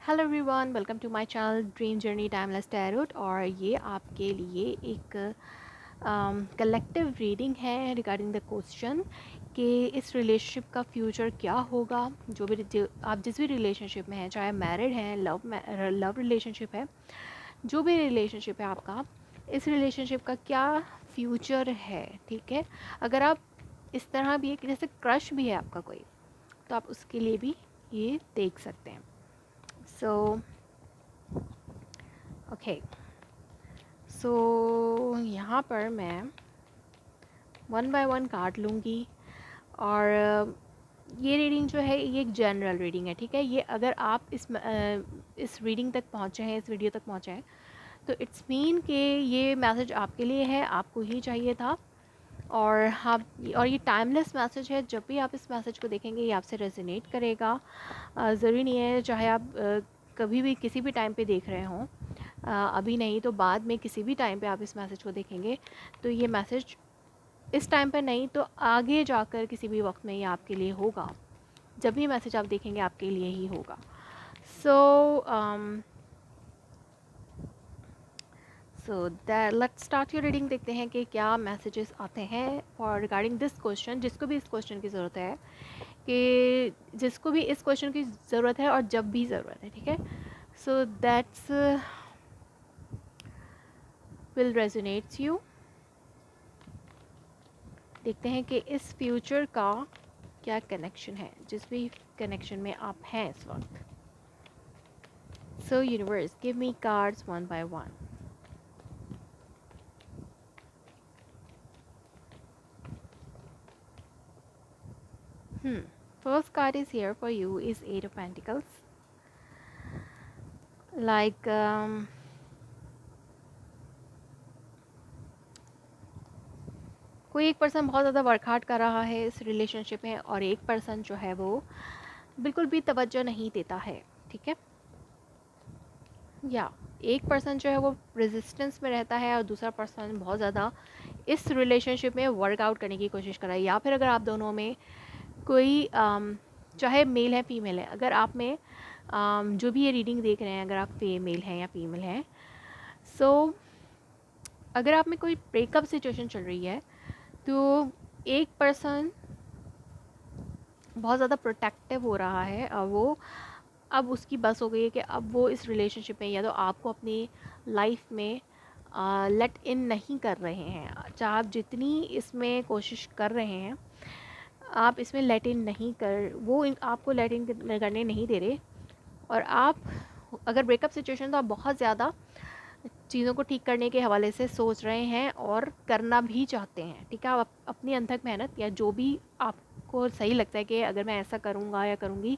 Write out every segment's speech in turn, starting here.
Hello everyone, welcome to my channel dream journey timeless tarot. और ये आपके लिए एक कलेक्टिव रीडिंग है रिगार्डिंग द क्वेश्चन कि इस रिलेशनशिप का फ्यूचर क्या होगा। आप जिस भी रिलेशनशिप में हैं, चाहे मैरिड हैं, लव रिलेशनशिप है, जो भी रिलेशनशिप है आपका, इस रिलेशनशिप का क्या फ्यूचर है। ठीक है, अगर आप इस तरह भी एक जैसे क्रश भी है आपका कोई, तो आप उसके लिए भी ये देख सकते हैं। सो ओके, सो यहाँ पर मैं वन बाय वन कार्ड लूँगी। और ये रीडिंग जो है ये एक जनरल रीडिंग है। ठीक है, ये अगर आप इस रीडिंग तक पहुँचे हैं, इस वीडियो तक पहुँचे हैं, तो इट्स मीन कि ये मैसेज आपके लिए है, आपको ही चाहिए था। और ये टाइमलेस मैसेज है। जब भी आप इस मैसेज को देखेंगे ये आपसे रेजोनेट करेगा। ज़रूरी नहीं है, चाहे आप कभी भी किसी भी टाइम पे देख रहे हों, अभी नहीं तो बाद में किसी भी टाइम पे आप इस मैसेज को देखेंगे, तो ये मैसेज इस टाइम पे नहीं तो आगे जाकर किसी भी वक्त में ये आपके लिए होगा। जब भी मैसेज आप देखेंगे आपके लिए ही होगा। So that let's start your reading. देखते हैं कि क्या मैसेजेस आते हैं फॉर रिगार्डिंग दिस क्वेश्चन। जिसको भी इस क्वेश्चन की ज़रूरत है, कि जिसको भी इस क्वेश्चन की ज़रूरत है और जब भी ज़रूरत है, ठीक है, so that's will resonates you. देखते हैं कि इस फ्यूचर का क्या कनेक्शन है, जिस भी कनेक्शन में आप हैं इस वक्त। सो universe, give me cards one by one. First card is here for you is Eight of Pentacles. Like कोई एक पर्सन बहुत ज़्यादा वर्क हार्ड कर रहा है इस रिलेशनशिप में, और एक पर्सन जो है वो बिल्कुल भी तवज्जो नहीं देता है। ठीक है, या एक पर्सन जो है वो रेजिस्टेंस में रहता है और दूसरा पर्सन बहुत ज़्यादा इस रिलेशनशिप में वर्कआउट करने की कोशिश कर रहा है। या फिर अगर आप दोनों में कोई चाहे मेल है फीमेल है, अगर आप में जो भी ये रीडिंग देख रहे हैं, अगर आप मेल हैं या फीमेल हैं, सो अगर आप में कोई ब्रेकअप सिचुएशन चल रही है, तो एक पर्सन बहुत ज़्यादा प्रोटेक्टिव हो रहा है और वो अब उसकी बस हो गई है कि अब वो इस रिलेशनशिप में या तो आपको अपनी लाइफ में लेट इन नहीं कर रहे हैं। चाहे आप जितनी इसमें कोशिश कर रहे हैं, आप इसमें लेट इन नहीं कर, वो आपको लेट इन करने नहीं दे रहे। और आप अगर ब्रेकअप सिचुएशन, तो आप बहुत ज़्यादा चीज़ों को ठीक करने के हवाले से सोच रहे हैं और करना भी चाहते हैं। ठीक है, आप अपनी अनथक मेहनत या जो भी आपको सही लगता है कि अगर मैं ऐसा करूँगा या करूँगी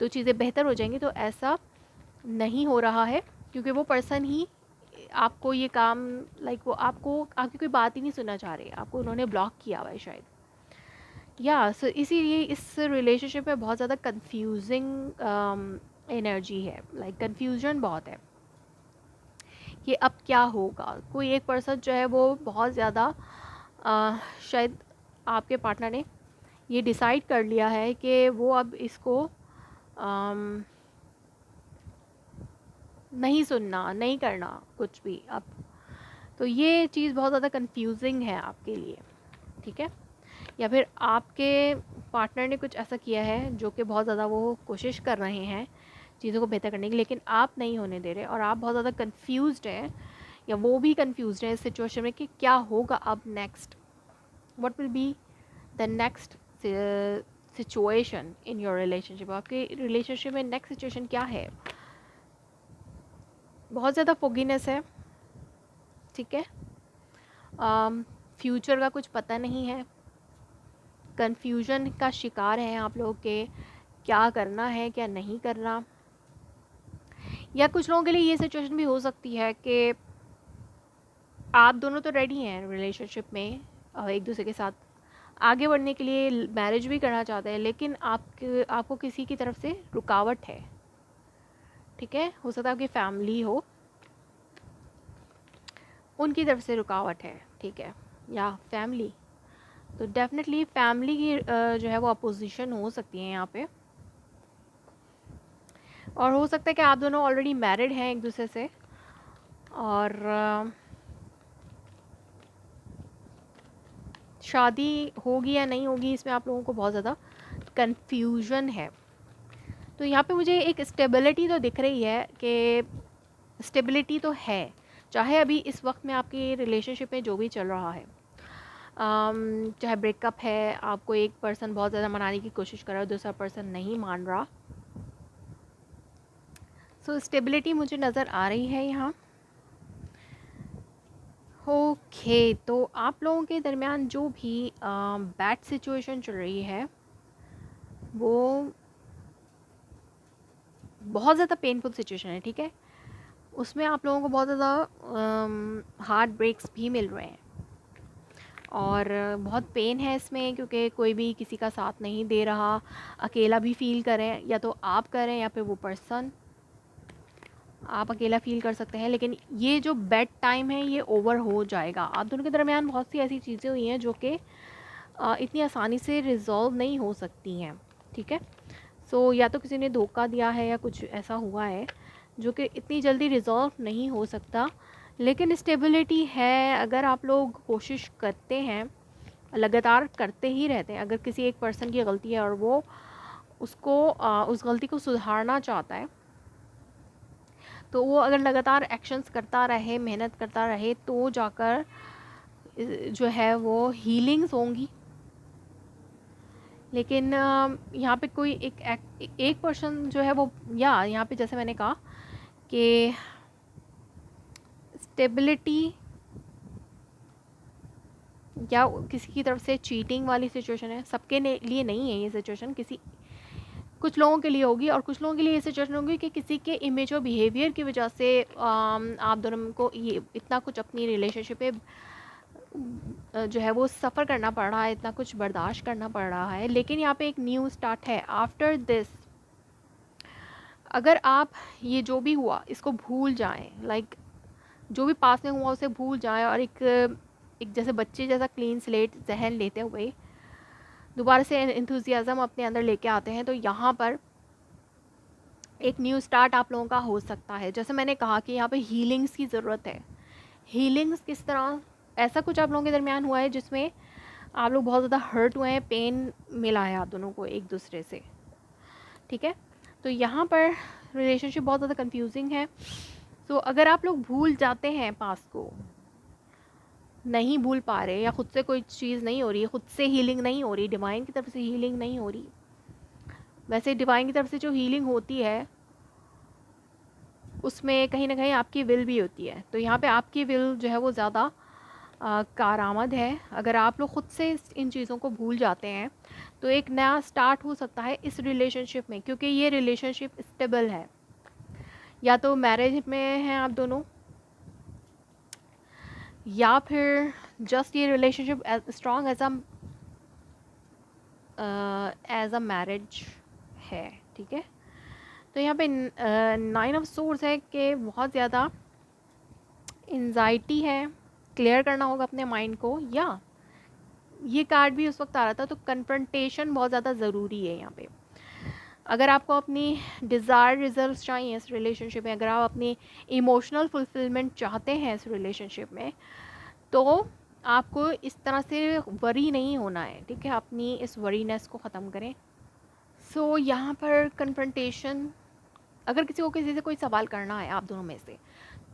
तो चीज़ें बेहतर हो जाएंगी, तो ऐसा नहीं हो रहा है, क्योंकि वो पर्सन ही आपको ये काम वो आपको आपकी कोई बात ही नहीं सुनना चाह रहे, आपको उन्होंने ब्लॉक किया हुआ है शायद। या सो इसीलिए इस रिलेशनशिप में बहुत ज़्यादा कंफ्यूजिंग एनर्जी है, कंफ्यूजन बहुत है कि अब क्या होगा। कोई एक पर्सन जो है वो बहुत ज़्यादा शायद आपके पार्टनर ने ये डिसाइड कर लिया है कि वो अब इसको नहीं सुनना, नहीं करना कुछ भी अब। तो ये चीज़ बहुत ज़्यादा कंफ्यूजिंग है आपके लिए। ठीक है, या फिर आपके पार्टनर ने कुछ ऐसा किया है जो कि बहुत ज़्यादा वो कोशिश कर रहे हैं चीज़ों को बेहतर करने की, लेकिन आप नहीं होने दे रहे और आप बहुत ज़्यादा कंफ्यूज्ड हैं, या वो भी कंफ्यूज्ड है इस सिचुएशन में कि क्या होगा अब next, what will be the next situation in your relationship. आपके रिलेशनशिप में नेक्स्ट सिचुएशन क्या है। बहुत ज़्यादा फोगीनेस है। ठीक है, फ्यूचर का कुछ पता नहीं है, कन्फ्यूजन का शिकार हैं आप लोग के क्या करना है क्या नहीं करना। या कुछ लोगों के लिए ये सिचुएशन भी हो सकती है कि आप दोनों तो रेडी हैं रिलेशनशिप में एक दूसरे के साथ आगे बढ़ने के लिए, मैरिज भी करना चाहते हैं, लेकिन आपको किसी की तरफ से रुकावट है। ठीक है, हो सकता है आपकी फैमिली हो, उनकी तरफ से रुकावट है। ठीक है, या फैमिली, तो डेफिनेटली फैमिली की जो है वो अपोजिशन हो सकती है यहाँ पे। और हो सकता है कि आप दोनों ऑलरेडी मैरिड हैं एक दूसरे से, और शादी होगी या नहीं होगी इसमें आप लोगों को बहुत ज़्यादा कन्फ्यूजन है। तो यहाँ पे मुझे एक स्टेबिलिटी तो दिख रही है कि स्टेबिलिटी तो है, चाहे अभी इस वक्त में आपकी रिलेशनशिप में जो भी चल रहा है, चाहे ब्रेकअप है, आपको एक पर्सन बहुत ज़्यादा मनाने की कोशिश कर रहा है, दूसरा पर्सन नहीं मान रहा। सो स्टेबिलिटी मुझे नज़र आ रही है यहाँ। ओके, तो आप लोगों के दरमियान जो भी बैड सिचुएशन चल रही है वो बहुत ज़्यादा पेनफुल सिचुएशन है, ठीक है। उसमें आप लोगों को बहुत ज़्यादा हार्ट ब्रेक्स भी मिल रहे हैं और बहुत पेन है इसमें, क्योंकि कोई भी किसी का साथ नहीं दे रहा, अकेला भी फील करें, या तो आप करें या फिर वो पर्सन, आप अकेला फील कर सकते हैं। लेकिन ये जो बेड टाइम है ये ओवर हो जाएगा। आप दोनों के दरमियान बहुत सी ऐसी चीज़ें हुई हैं जो कि इतनी आसानी से रिज़ॉल्व नहीं हो सकती हैं, ठीक है। सो या तो किसी ने धोखा दिया है या कुछ ऐसा हुआ है जो कि इतनी जल्दी रिज़ॉल्व नहीं हो सकता, लेकिन स्टेबिलिटी है। अगर आप लोग कोशिश करते हैं, लगातार करते ही रहते हैं, अगर किसी एक पर्सन की गलती है और वो उसको उस गलती को सुधारना चाहता है, तो वो अगर लगातार एक्शंस करता रहे, मेहनत करता रहे, तो जाकर जो है वो हीलिंग्स होंगी। लेकिन यहाँ पे कोई एक पर्सन जो है वो, या यहाँ पे जैसे मैंने कहा कि स्टेबिलिटी या किसी की तरफ से चीटिंग वाली सिचुएशन है, सबके लिए नहीं है ये सिचुएशन, कुछ लोगों के लिए होगी, और कुछ लोगों के लिए ये सिचुएशन होगी कि किसी के इमेज और बिहेवियर की वजह से आप दोनों को ये इतना कुछ अपनी रिलेशनशिप पे जो है वो सफ़र करना पड़ रहा है, इतना कुछ बर्दाश्त करना पड़ रहा है। लेकिन यहाँ पे एक न्यू स्टार्ट है आफ्टर दिस। अगर आप ये जो भी हुआ इसको भूल जाएं, लाइक जो भी पास में हुआ उसे भूल जाएं, और एक जैसे बच्चे जैसा क्लीन स्लेट जहन लेते हुए दोबारा से एंथुजियाज़म अपने अंदर लेके आते हैं, तो यहाँ पर एक न्यू स्टार्ट आप लोगों का हो सकता है। जैसे मैंने कहा कि यहाँ पे हीलिंग्स की ज़रूरत है। हीलिंग्स किस तरह? ऐसा कुछ आप लोगों के दरमियान हुआ है जिसमें आप लोग बहुत ज़्यादा हर्ट हुए हैं, पेन मिला है आप दोनों को एक दूसरे से, ठीक है। तो यहाँ पर रिलेशनशिप बहुत ज़्यादा कंफ्यूजिंग है। तो अगर आप लोग भूल जाते हैं पास्ट को, नहीं भूल पा रहे, या खुद से कोई चीज़ नहीं हो रही, खुद से हीलिंग नहीं हो रही, डिवाइन की तरफ से हीलिंग नहीं हो रही। वैसे डिवाइन की तरफ से जो हीलिंग होती है उसमें कहीं ना कहीं आपकी विल भी होती है। तो यहाँ पे आपकी विल जो है वो ज़्यादा कारआमद है। अगर आप लोग ख़ुद से इन चीज़ों को भूल जाते हैं तो एक नया स्टार्ट हो सकता है इस रिलेशनशिप में, क्योंकि ये रिलेशनशिप स्टेबल है। या तो मैरिज में हैं आप दोनों, या फिर जस्ट ये relationship strong as a marriage है, ठीक है। तो यहाँ पे 9 ऑफ सोर्स है कि बहुत ज़्यादा एंजाइटी है, क्लियर करना होगा अपने माइंड को। या ये कार्ड भी उस वक्त आ रहा था, तो कन्फ्रंटेशन बहुत ज़्यादा ज़रूरी है यहाँ पे। अगर आपको अपनी डिज़ायर रिजल्ट चाहिए इस रिलेशनशिप में, अगर आप अपनी इमोशनल फुलफिलमेंट चाहते हैं इस रिलेशनशिप में, तो आपको इस तरह से वरी नहीं होना है, ठीक है। अपनी इस वरीनेस को ख़त्म करें। सो यहाँ पर कन्फ्रंटेशन, अगर किसी को किसी से कोई सवाल करना है आप दोनों में से,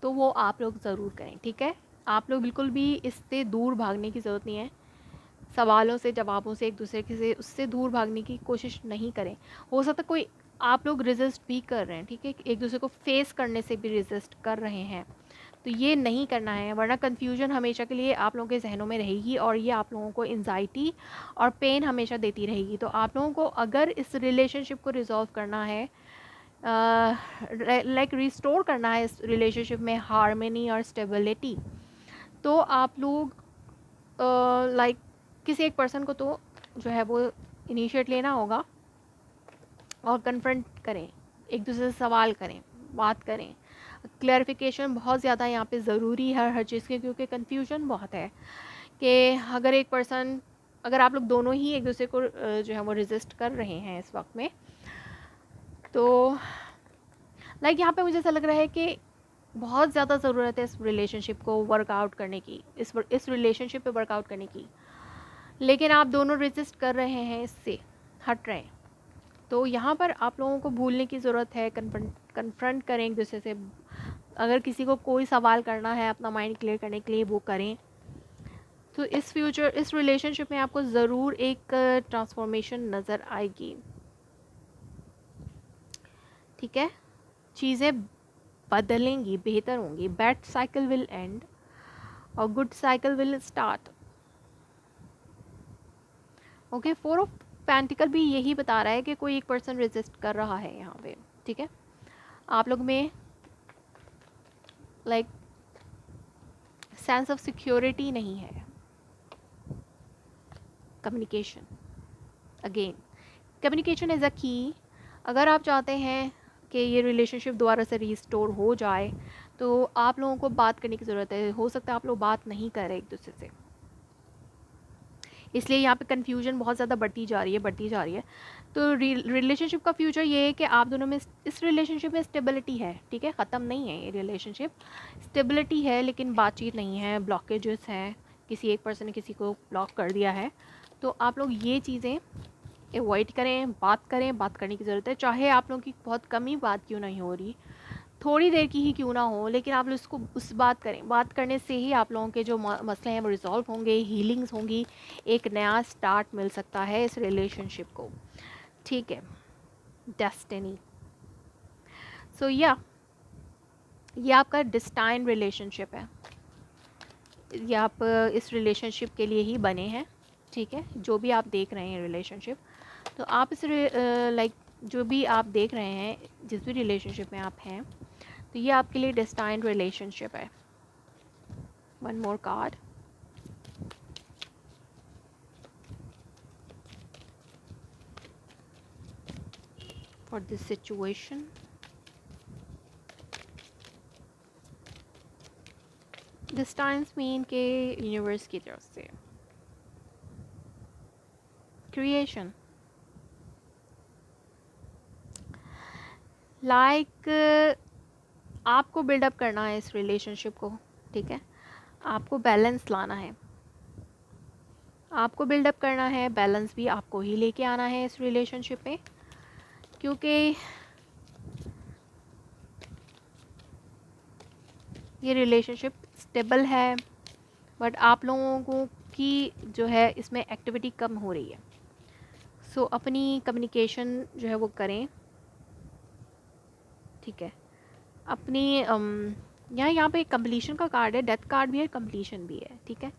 तो वो आप लोग ज़रूर करें, ठीक है। आप लोग बिल्कुल भी इससे दूर भागने की ज़रूरत नहीं है। सवालों से, जवाबों से, एक दूसरे के से उससे दूर भागने की कोशिश नहीं करें। हो सकता है कोई आप लोग रेजिस्ट भी कर रहे हैं, ठीक है, एक दूसरे को फेस करने से भी रेजिस्ट कर रहे हैं, तो ये नहीं करना है, वरना कन्फ्यूजन हमेशा के लिए आप लोगों के जहनों में रहेगी और ये आप लोगों को एंजाइटी और पेन हमेशा देती रहेगी। तो आप लोगों को अगर इस रिलेशनशिप को रिजॉल्व करना है, लाइक रिस्टोर करना है इस रिलेशनशिप में हार्मनी और स्टेबिलिटी, तो आप लोग लाइक किसी एक पर्सन को तो जो है वो इनिशिएट लेना होगा और कन्फ्रंट करें, एक दूसरे से सवाल करें, बात करें। क्लैरिफिकेशन बहुत ज़्यादा यहाँ पे ज़रूरी है हर चीज़ के, क्योंकि कन्फ्यूजन बहुत है कि अगर एक पर्सन, अगर आप लोग दोनों ही एक दूसरे को जो है वो रेजिस्ट कर रहे हैं इस वक्त में, तो लाइक यहाँ पे मुझे ऐसा लग रहा है कि बहुत ज़्यादा ज़रूरत है इस रिलेशनशिप को वर्कआउट करने की, इस रिलेशनशिप पे वर्कआउट करने की, लेकिन आप दोनों रेजिस्ट कर रहे हैं, इससे हट रहे हैं। तो यहाँ पर आप लोगों को भूलने की ज़रूरत है, कन्फ्रंट करें एक दूसरे से। अगर किसी को कोई सवाल करना है अपना माइंड क्लियर करने के लिए, वो करें। तो इस रिलेशनशिप में आपको ज़रूर एक ट्रांसफॉर्मेशन नज़र आएगी, ठीक है। चीज़ें बदलेंगी, बेहतर होंगी। बैड साइकिल विल एंड और good cycle will start. Okay, 4 of pentacle भी यही बता रहा है कि कोई एक पर्सन रेजिस्ट कर रहा है यहाँ पे, ठीक है। आप लोग में लाइक सेंस ऑफ सिक्योरिटी नहीं है। Communication, again communication is a की। अगर आप चाहते हैं कि ये रिलेशनशिप दोबारा से रिस्टोर हो जाए, तो आप लोगों को बात करने की ज़रूरत है। हो सकता है आप लोग बात नहीं कर रहे एक दूसरे से, इसलिए यहाँ पे कन्फ्यूजन बहुत ज़्यादा बढ़ती जा रही है। तो रिलेशनशिप का फ्यूचर ये है कि आप दोनों में, इस रिलेशनशिप में स्टेबिलिटी है, ठीक है। ख़त्म नहीं है ये रिलेशनशिप, स्टेबिलिटी है, लेकिन बातचीत नहीं है, ब्लॉकेजेस हैं, किसी एक पर्सन ने किसी को ब्लॉक कर दिया है। तो आप लोग ये चीज़ें अवॉइड करें, बात करने की ज़रूरत है। चाहे आप लोगों की बहुत कम ही बात क्यों नहीं हो रही, थोड़ी देर की ही क्यों ना हो, लेकिन आप लोग इसको उस बात करें। बात करने से ही आप लोगों के जो मसले हैं वो रिजॉल्व होंगे, हीलिंग्स होंगी, एक नया स्टार्ट मिल सकता है इस रिलेशनशिप को, ठीक है। डेस्टिनी, सो या ये आपका डिस्टाइन रिलेशनशिप है। ये आप इस रिलेशनशिप के लिए ही बने हैं, ठीक है। जो भी आप देख रहे हैं रिलेशनशिप, तो आप इस लाइक जो भी आप देख रहे हैं, जिस भी रिलेशनशिप में आप हैं, तो ये आपके लिए डेस्टाइन्ड रिलेशनशिप है। One more card, for this situation. Distance mean के यूनिवर्स की तरफ से क्रिएशन, लाइक आपको बिल्डअप करना है इस रिलेशनशिप को, ठीक है। आपको बैलेंस लाना है, आपको बिल्डअप करना है, बैलेंस भी आपको ही लेके आना है इस रिलेशनशिप में, क्योंकि ये रिलेशनशिप स्टेबल है, बट आप लोगों को की जो है इसमें एक्टिविटी कम हो रही है। सो अपनी कम्युनिकेशन जो है वो करें, ठीक है। अपनी यहाँ पे कंप्लीशन का कार्ड है, डेथ कार्ड भी है, कंप्लीशन भी है, ठीक है।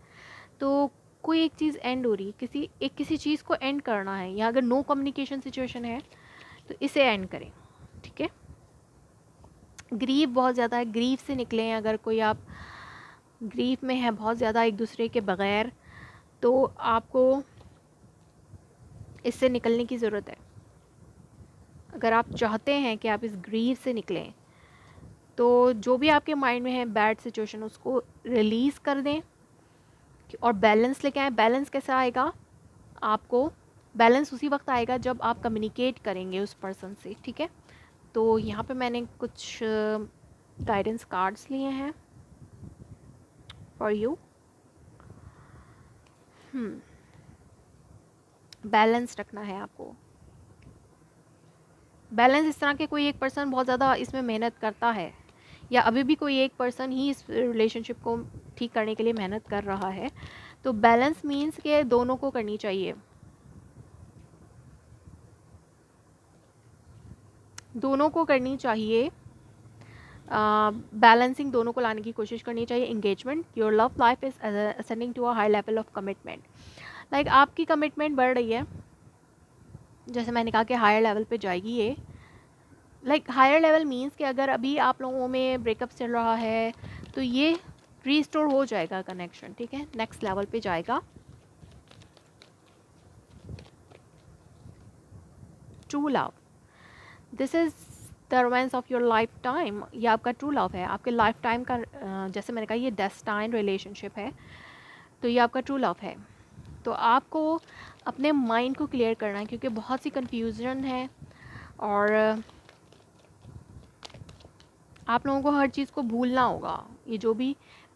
तो कोई एक चीज़ एंड हो रही है, किसी चीज़ को एंड करना है, या अगर नो कम्युनिकेशन सिचुएशन है तो इसे एंड करें, ठीक है। ग्रीफ बहुत ज़्यादा है, ग्रीफ से निकलें। अगर कोई आप ग्रीफ में है बहुत ज़्यादा एक दूसरे के बग़ैर, तो आपको इससे निकलने की ज़रूरत है। अगर आप चाहते हैं कि आप इस ग्रीफ से निकलें, तो जो भी आपके माइंड में है बैड सिचुएशन, उसको रिलीज़ कर दें और बैलेंस लेके आए। बैलेंस कैसे आएगा? आपको बैलेंस उसी वक्त आएगा जब आप कम्युनिकेट करेंगे उस पर्सन से, ठीक है। तो यहाँ पे मैंने कुछ गाइडेंस कार्ड्स लिए हैं फॉर यू। बैलेंस रखना है आपको। बैलेंस इस तरह के कोई एक पर्सन बहुत ज़्यादा इसमें मेहनत करता है, या अभी भी कोई एक पर्सन ही इस रिलेशनशिप को ठीक करने के लिए मेहनत कर रहा है। तो बैलेंस मीन्स के दोनों को करनी चाहिए, दोनों को करनी चाहिए। बैलेंसिंग दोनों को लाने की कोशिश करनी चाहिए। Engagement, your love life is ascending to a high level of commitment. Like आपकी कमिटमेंट बढ़ रही है, जैसे मैंने कहा कि हायर लेवल पे जाएगी ये। लाइक हायर लेवल मीन्स कि अगर अभी आप लोगों में ब्रेकअप चल रहा है, तो ये रीस्टोर हो जाएगा कनेक्शन, ठीक है, नेक्स्ट लेवल पे जाएगा। True love, this is the romance of your life time. ये आपका ट्रू लव है, आपके लाइफ टाइम का। जैसे मैंने कहा ये डेस्टाइन रिलेशनशिप है, तो ये आपका ट्रू लव है। तो आपको अपने माइंड को क्लियर करना है, क्योंकि बहुत सी कन्फ्यूजन है। और आप लोगों को हर चीज़ को भूलना होगा, ये जो भी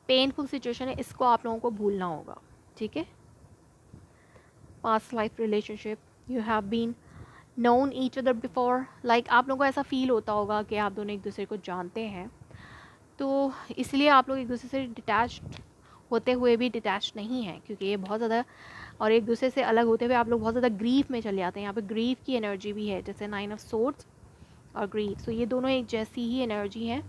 पेनफुल सिचुएशन है इसको आप लोगों को भूलना होगा, ठीक है। Past life relationship, you have been known each other before, like आप लोगों को ऐसा फील होता होगा कि आप दोनों एक दूसरे को जानते हैं, तो इसलिए आप लोग एक दूसरे से डिटैच्ड होते हुए भी डिटैच नहीं हैं, क्योंकि ये बहुत ज़्यादा, और एक दूसरे से अलग होते हुए आप लोग बहुत ज़्यादा ग्रीफ में चले जाते हैं। यहाँ पे ग्रीफ की एनर्जी भी है, जैसे 9 ऑफ सोर्ड्स और ग्रीफ, सो ये दोनों एक जैसी ही एनर्जी है।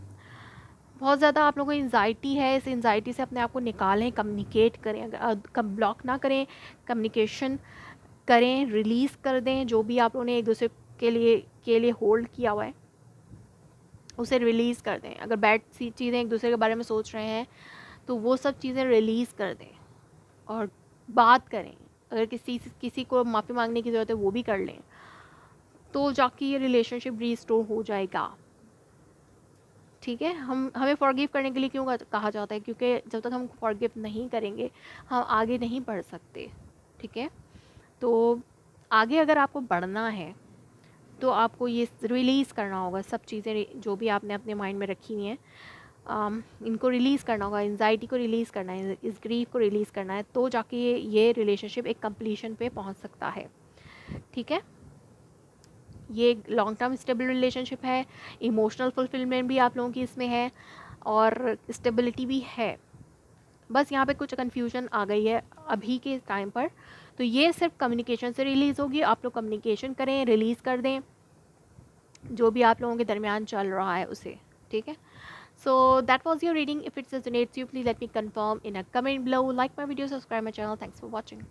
बहुत ज़्यादा आप लोगों को एंजाइटी है, इस एंजाइटी से अपने आप को निकालें, कम्युनिकेट करें, अगर ब्लॉक ना करें, कम्युनिकेशन करें, रिलीज़ कर दें जो भी आप लोगों ने एक दूसरे के लिए होल्ड किया हुआ है उसे रिलीज़ कर दें। अगर बैड सी चीज़ें एक दूसरे के बारे में सोच रहे हैं तो वो सब चीज़ें रिलीज़ कर दें और बात करें। अगर किसी को माफ़ी मांगने की ज़रूरत है वो भी कर लें, तो जाके ये रिलेशनशिप रीस्टोर हो जाएगा, ठीक है। हमें फॉरगिव करने के लिए क्यों कहा जाता है, क्योंकि जब तक हम फॉरगिव नहीं करेंगे हम आगे नहीं बढ़ सकते, ठीक है। तो आगे अगर आपको बढ़ना है तो आपको ये रिलीज़ करना होगा, सब चीज़ें जो भी आपने अपने माइंड में रखी हुई हैं, इनको रिलीज़ करना होगा, एंजाइटी को रिलीज़ करना है, इस ग्रीफ को रिलीज़ करना है, तो जाके ये रिलेशनशिप एक कंप्लीशन पे पहुंच सकता है, ठीक है। ये एक लॉन्ग टर्म स्टेबल रिलेशनशिप है, इमोशनल फुलफिलमेंट भी आप लोगों की इसमें है और स्टेबिलिटी भी है। बस यहाँ पे कुछ कन्फ्यूजन आ गई है अभी के टाइम पर, तो ये सिर्फ कम्युनिकेशन से रिलीज़ होगी। आप लोग कम्युनिकेशन करें, रिलीज़ कर दें जो भी आप लोगों के दरमियान चल रहा है उसे, ठीक है। So that was your reading. If it resonates you, please let me confirm in a comment below. Like my video, subscribe my channel. Thanks for watching.